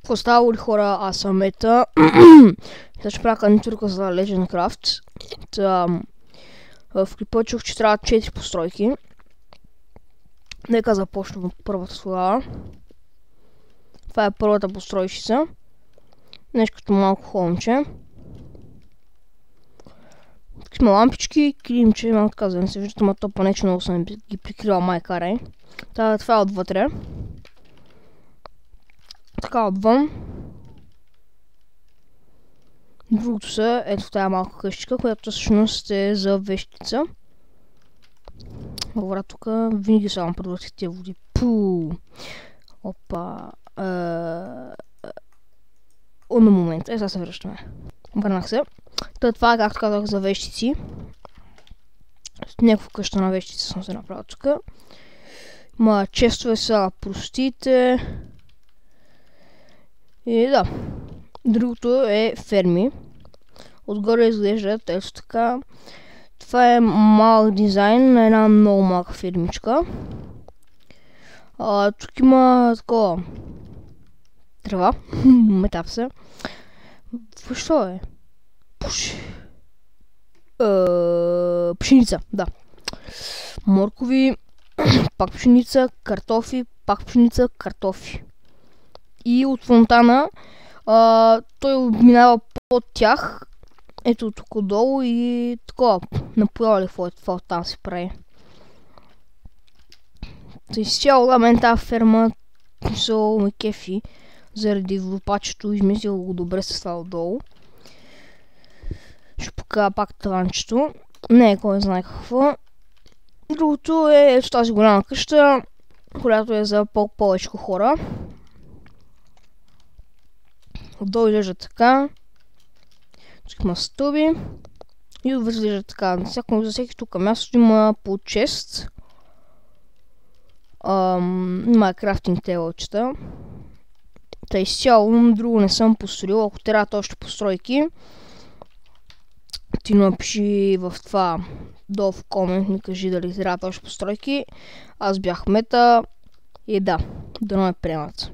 Какво става ли хора, аз съм Мета. Сега ще правя канитурка за Legend Craft. В клипа чух, че трябва 4 постройки. Нека започнем от първата тогава. Това е първата постройщица. Нещо като малко хомче. Тук има лампички, килимче, малко така да не се виждат, ама то поне, че много съм ги прикрила майкарай. Това е отвътре. Така отвън. Другото са, ето тая малка къщичка, която всъщност е за вещица. Добре, тук винаги само продължих тия води. Пуу! Опа! На момент. Сега се връщаме. Върнах се. Това е, както казах, за вещици. Някаква къща на вещици съм се направил тук. Ма честове са простите. И да. Другото е ферми. Отгоре изглеждат ето така. Това е малък дизайн на една много малка фермичка. Тук има такова трева. Метав се. Що е? Пшеница, да. Моркови, пак пшеница, картофи, пак пшеница, картофи. И от фонтана той минава под тях. Ето тук отдолу и такова. Напоява ли какво там се прави. Тъй цяло на мен тази ферма са ме кефи. Заради водопачето измислил го добре с това отдолу. Ще покажа пак таванчето. Не е кой знае какво. Другото е ето тази голяма къща, която е за повече хора. Отдолу изглежда така. Тук има стълби. И отвътре изглежда така. За всеки тук място има по чест. Има крафтинг тейлчета. Та изцяло друго не съм построил. Ако трябва още постройки, ти напиши в това долу в комент, ми кажи дали трябва още постройки. Аз бях Мета и да ме приемат.